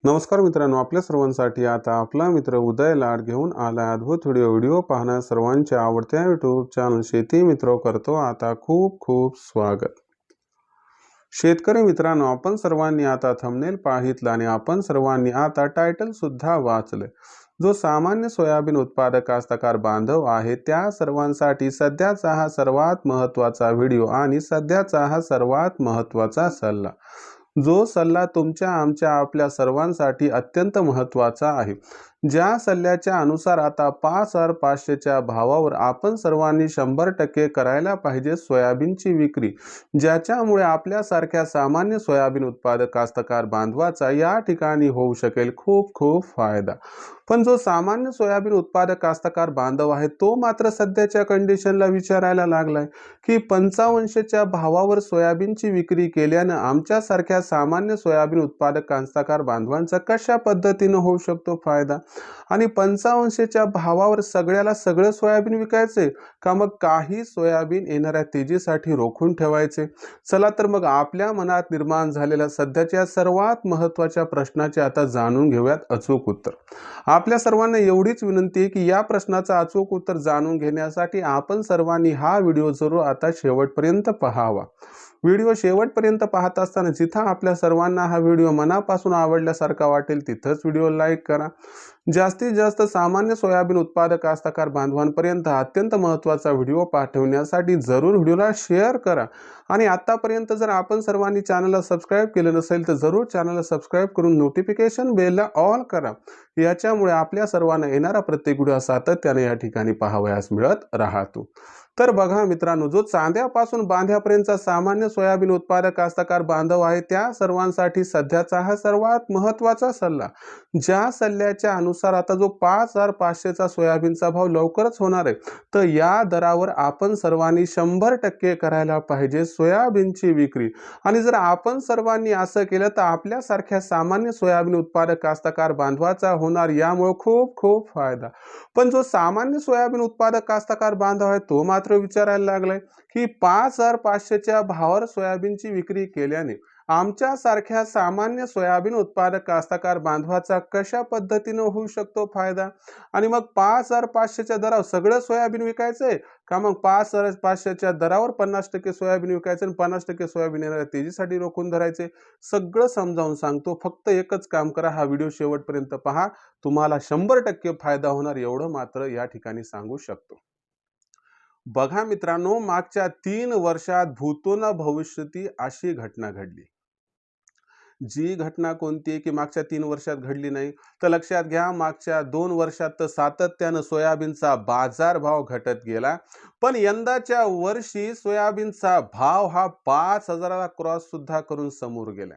नमस्कार मित्रांनो, आपल्या सर्वांसाठी आता आपला मित्र उदय लाड घेऊन आला अद्भुत व्हिडिओ पाहण्यास सर्वांच्या आवडत्या यूट्यूब चॅनल शेती मित्र करतो आता खूप खूप स्वागत। शेतकरी मित्रांनो, आपण सर्वांनी आता थंबनेल पाहितलं आणि आपण सर्वांनी आता टायटल सुद्धा वाचले। जो सामान्य सोयाबीन उत्पादक कास्तकार बांधव आहे त्या सर्वांसाठी सध्याचा हा सर्वात महत्त्वाचा व्हिडिओ आणि सध्याचा हा सर्वात महत्त्वाचा सल्ला। जो सल्ला तुमच्या आमच्या आपल्या सर्वांसाठी अत्यंत महत्त्वाचा आहे। ज्या सल्ल्याच्या अनुसार आता 5,500च्या भावावर आपण सर्वांनी 100% करायला पाहिजे सोयाबीनची विक्री, ज्याच्यामुळे आपल्यासारख्या सामान्य सोयाबीन उत्पादक कास्तकार बांधवाचा या ठिकाणी होऊ शकेल खूप खूप फायदा। पण जो सामान्य सोयाबीन उत्पादक कास्तकार बांधव आहे तो मात्र सध्याच्या कंडिशनला विचारायला लागलाय की 5500च्या भावावर सोयाबीनची विक्री केल्यानं आमच्यासारख्या सामान्य सोयाबीन उत्पादक कास्तकार बांधवांचा कशा पद्धतीनं होऊ शकतो फायदा, आणि 5500च्या भावावर सगळ्याला सगळं सोयाबीन विकायचे का मग काही सोयाबीन येणाऱ्या तेजीसाठी रोखून ठेवायचे? चला तर मग आपल्या मनात निर्माण झालेल्या सध्याच्या सर्वात महत्त्वाच्या प्रश्नाचे आता जाणून घेऊयात अचूक उत्तर। आपल्या सर्वांना एवढीच विनंती आहे की या प्रश्नाचं अचूक उत्तर जाणून घेण्यासाठी आपण सर्वांनी हा व्हिडिओ जरूर आता शेवटपर्यंत पाहावा। व्हिडिओ शेवटपर्यंत पाहत असताना जिथं आपल्या सर्वांना हा व्हिडिओ मनापासून आवडल्यासारखा वाटेल तिथंच व्हिडिओ लाईक करा। जास्तीत जास्त सामान्य सोयाबीन उत्पादक कास्तकार बांधवांपर्यंत अत्यंत महत्त्वाचा व्हिडिओ पाठवण्यासाठी जरूर व्हिडिओला शेअर करा। आणि आतापर्यंत जर आपण सर्वांनी चॅनलला सबस्क्राईब केलं नसेल तर जरूर चॅनलला सबस्क्राईब करून नोटिफिकेशन बेलला ऑल करा। याच्यामुळे आपल्या सर्वांना येणारा प्रत्येक व्हिडिओ सातत्याने या ठिकाणी पाहावयास मिळत राहतो। तर बघा मित्रांनो, जो चांद्यापासून बांध्यापर्यंतचा सामान्य सोयाबीन उत्पादक कास्तकार बांधव आहे त्या सर्वांसाठी सध्याचा हा सर्वात महत्त्वाचा सल्ला। ज्या सल्ल्याच्या अनुसार आता जो 5,500चा सोयाबीनचा भाव लवकरच होणार आहे, तर या दरावर आपण सर्वांनी 100% करायला पाहिजे सोयाबीनची विक्री। आणि जर आपण सर्वांनी असं केलं तर आपल्यासारख्या सामान्य सोयाबीन उत्पादक कास्तकार बांधवाचा होणार यामुळे खूप खूप फायदा। पण जो सामान्य सोयाबीन उत्पादक कास्तकार बांधव आहे तो मात्र विचारायला लागलाय की 5,500च्या भावावर सोयाबीनची विक्री केल्याने आमच्यासारख्या सामान्य सोयाबीन उत्पादक कास्तकार बांधवाचा कशा पद्धतीनं होऊ शकतो फायदा, आणि मग 5,500च्या दरावर सगळं सोयाबीन विकायचंय का मग 5,500च्या दरावर 50% सोयाबीन विकायचं आणि 50% सोयाबीन येणाऱ्या तेजीसाठी रोखून धरायचे? सगळं समजावून सांगतो, फक्त एकच काम करा, हा व्हिडिओ शेवटपर्यंत पहा, तुम्हाला 100% फायदा होणार एवढं मात्र या ठिकाणी सांगू शकतो। बघा मित्रांनो, मागच्या 3 वर्षात भूतो भविष्यती अशी घटना घडली। जी घटना कोणती आहे की मागच्या 3 वर्षात घडली नाही, तर लक्षात घ्या, मागच्या 2 वर्षात तर सातत्यानं सोयाबीनचा बाजारभाव घटत गेला, पण यंदाच्या वर्षी सोयाबीनचा भाव हा 5,000ला क्रॉस सुद्धा करून समोर गेला।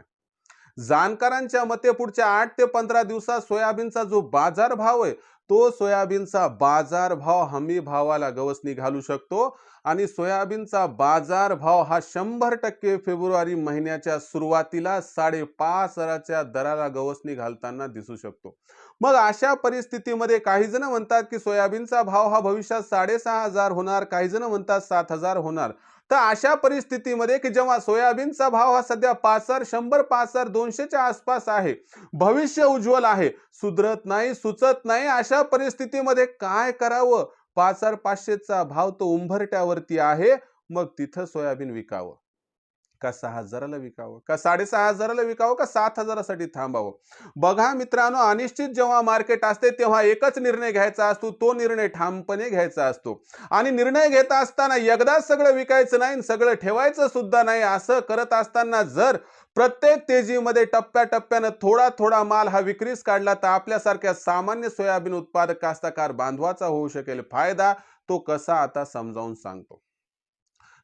जाणकारांच्या मते पुढच्या 8 ते 15 दिवसात सोयाबीनचा जो बाजार भाव आहे तो सोयाबीनचा बाजार भाव हमी भावाला गवसणी घालू शकतो आणि सोयाबीनचा बाजार भाव हा 100% फेब्रुवारी महिन्याच्या सुरुवातीला 5,500च्या दराला गवसणी घालताना दिसू शकतो। मग अशा परिस्थितीमध्ये काही जण म्हणतात की सोयाबीनचा भाव हा भविष्यात 6,500 होणार, काही जण म्हणतात 7,000 होणार। तर अशा परिस्थितीमध्ये की जेव्हा सोयाबीनचा भाव हा सध्या 5,000, 100, 5,200च्या आसपास आहे, भविष्य उज्ज्वल आहे, सुधरत नाही, सुचत नाही, अशा परिस्थितीमध्ये काय करावं? 5,500चा भाव तो उंबरठ्यावरती आहे, मग तिथं सोयाबीन विकावं का 6,000ला विकावं का 6,500ला विकावं का 7,000साठी थांबावं? बघा मित्रांनो, अनिश्चित जेव्हा मार्केट असते तेव्हा एकच निर्णय घ्यायचा असतो, तो निर्णय ठामपणे घ्यायचा असतो। आणि निर्णय घेत असताना एकदाच सगळं विकायचं नाही, सगळं ठेवायचं सुद्धा नाही। असं करत असताना जर प्रत्येक तेजीमध्ये टप्प्याटप्प्यानं थोडा थोडा माल हा विक्रीस काढला तर आपल्यासारख्या सामान्य सोयाबीन उत्पादक कास्तकार बांधवाचा होऊ शकेल फायदा। तो कसा आता समजावून सांगतो।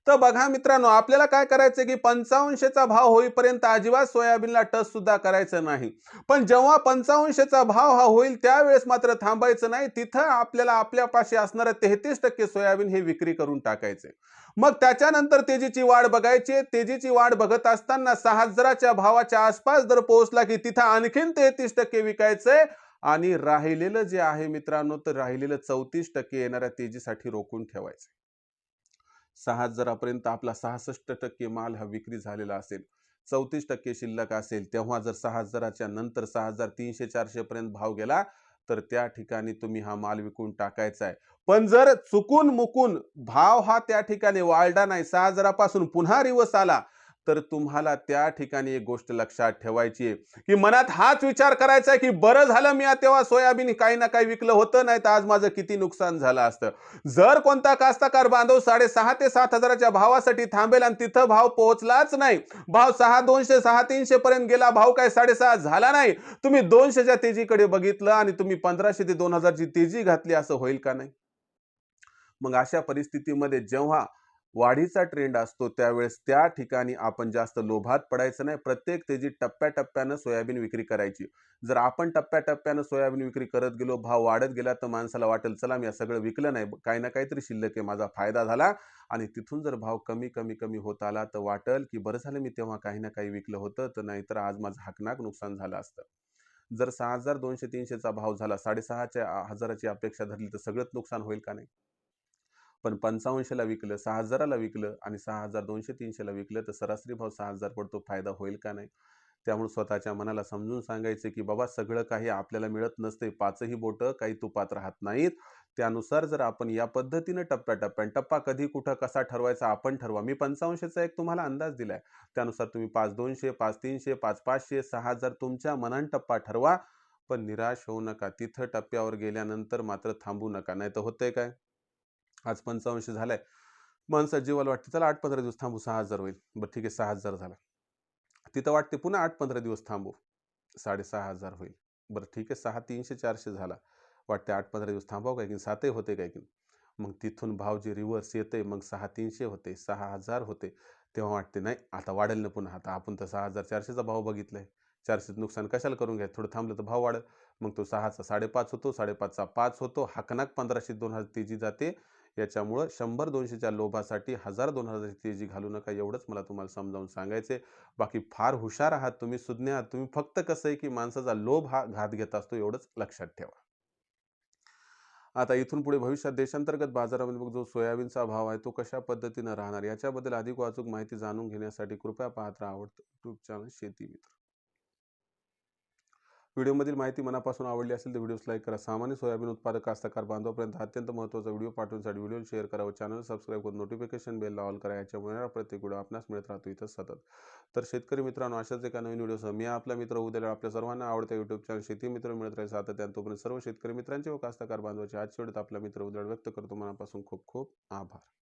तर बघा मित्रांनो, आपल्याला काय करायचं की 5500चा भाव होईपर्यंत अजिबात सोयाबीनला टच सुद्धा करायचं नाही। पण जेव्हा 5500चा भाव हा होईल त्यावेळेस मात्र थांबायचं नाही, तिथं आपल्याला आपल्यापाशी असणारं 33% सोयाबीन हे विक्री करून टाकायचे। मग त्याच्यानंतर तेजीची वाढ बघायची, तेजीची वाढ बघत असताना 6,000च्या भावाच्या आसपास जर पोहोचला की तिथं आणखीन 33% विकायचंय आणि राहिलेलं जे आहे मित्रांनो, तर राहिलेलं 34% येणाऱ्या तेजीसाठी रोखून ठेवायचं। 6,000पर्यंत आपला 66% माल हा विक्री झालेला असेल, 34% शिल्लक असेल, तेव्हा जर 6,000च्या नंतर 6,300-400 पर्यंत भाव गेला तर त्या ठिकाणी तुम्ही हा माल विकून टाकायचा आहे. पण जर चुकून मुकून भाव हा त्या ठिकाणी वाढला नाही, 6,000 पासून पुन्हा रिवर्स आला, तर तुम्हाला त्या ठिकाणी एक गोष्ट लक्षात ठेवायची आहे, की मनात हाच विचार करायचा आहे, की बरं झालं मी तेव्हा सोयाबीन काही ना काही विकलं होतं, नाही तर आज माझं किती नुकसान झालं असतं. जर कोणता कास्तकार बांधव 6,500 ते 7,000च्या भावासाठी थांबेल आणि तिथं भाव पोहोचलाच नाही, भाव 6,200 6,300 पर्यंत गेला, भाव काय 6,500 झाला नाही, तुम्ही 200च्या तेजीकडे बघितलं आणि तुम्ही 1,500 ते 2,000ची तेजी घातली, असं होईल का नाही? मग अशा परिस्थितीमध्ये जेव्हा वाढीचा ट्रेंड असतो त्यावेळेस त्या ठिकाणी आपण जास्त लोभात पडायचं नाही. प्रत्येक तेजीत टप्प्याटप्प्यानं सोयाबीन विक्री करायची. जर आपण टप्प्याटप्प्यानं सोयाबीन विक्री करत गेलो, भाव वाढत गेला, तर माणसाला वाटेल चला मी सगळं विकलं नाही, काही ना काहीतरी शिल्लक आहे, माझा फायदा झाला. आणि तिथून जर भाव कमी कमी कमी होत आला तर वाटेल की बरं झालं मी तेव्हा काही ना काही विकलं होतं, तर नाहीतर आज माझं हकनाक नुकसान झालं असतं. जर 6,200-300चा भाव झाला, 6,500ची अपेक्षा धरली तर सगळंच नुकसान होईल का नाही? पण 55ला विकलं, 6,000ला विकलं आणि 6,200-300ला विकलं, तर सरासरी भाव 6,000 पडतो. फायदा होईल का नाही? त्यामुळे स्वतःच्या मनाला समजून सांगायचं, की बाबा सगळं काही आपल्याला मिळत नसते. 5ही बोटं काही तुपात राहत नाहीत. त्यानुसार जर आपण या पद्धतीनं टप्प्याटप्प्याने टप्पा कधी कुठं कसा ठरवायचा आपण ठरवा. मी 55चा एक तुम्हाला अंदाज दिलाय. त्यानुसार तुम्ही 5,200, 5,300, 5,500, 6,000 तुमच्या मनाने टप्पा ठरवा. पण निराश होऊ नका. तिथं टप्प्यावर गेल्यानंतर मात्र थांबू नका. नाहीतर होतंय काय? आज 55 झालाय. माणसाच्या जीवाला वाटतं चला 8-15 दिवस थांबू 6,000 होईल. बरं ठीक आहे 6,000 झाला. तिथं वाटते पुन्हा 8-15 दिवस थांबू. 6,500 होईल. बरं ठीक आहे 6,300-400 झाला. वाटते 8-15 दिवस थांबावं काय की 7 होते काय की. मग तिथून भाव जे रिव्हर्स येते मग 6,300 होते, 6,000 होते. तेव्हा वाटते नाही आता वाढेल ना पुन्हा. आता आपण तर 6,400चा भाव बघितलाय. 400चं नुकसान कशाला करून घ्या. थोडं थांबलं तर भाव वाढेल. मग तो 6चा 5.5 होतो, 5.5चा 5 होतो. हकनाक 1,500-2,000 तेजी जाते. याच्यामुळं 100-200च्या लोभासाठी 1,000-2,000ची तेजी घालू नका एवढंच मला तुम्हाला समजावून सांगायचंय. बाकी फार हुशार आहात तुम्ही, सुज्ञ आहात तुम्ही. फक्त कसं आहे, की माणसाचा लोभ हा घात घेत असतो एवढंच लक्षात ठेवा. आता इथून पुढे भविष्यात देशांतर्गत बाजारामध्ये मग जो सोयाबीनचा भाव आहे तो कशा पद्धतीनं राहणार याच्याबद्दल अधिक अचूक माहिती जाणून घेण्यासाठी कृपया पाहत राहा आवडतं यूट्यूब चॅनल शेती मित्र. व्हिडिओमधील माहिती मनापासून आवडली असेल तर व्हिडिओस लाईक करा. सामान्य सोयाबीन उत्पादक कास्तकार बांधवापर्यंत हा अत्यंत महत्त्वाचा व्हिडिओ पाठवण्यासाठी व्हिडिओ शेअर करा व चॅनल सबस्क्राईब करून नोटिफिकेशन बेल ऑल करा. याच्यामुळे प्रत्येक व्हिडिओ आपणास मिळत राहतो इथं सतत. तर शेतकरी मित्रांनो अशाच एका नवीन व्हिडिओसह मी आपला मित्र उद्याला आपल्या सर्वांना आवडत्या यूट्यूब चॅनल शेती मित्र मिळत राहील सातत्याने. तोपर्यंत सर्व शेतकरी मित्रांचे व कास्तकार बांधवाचे आजच्या व्हिडिओत आपला मित्र उद्या व्यक्त करतो. मनापासून खूप खूप आभार.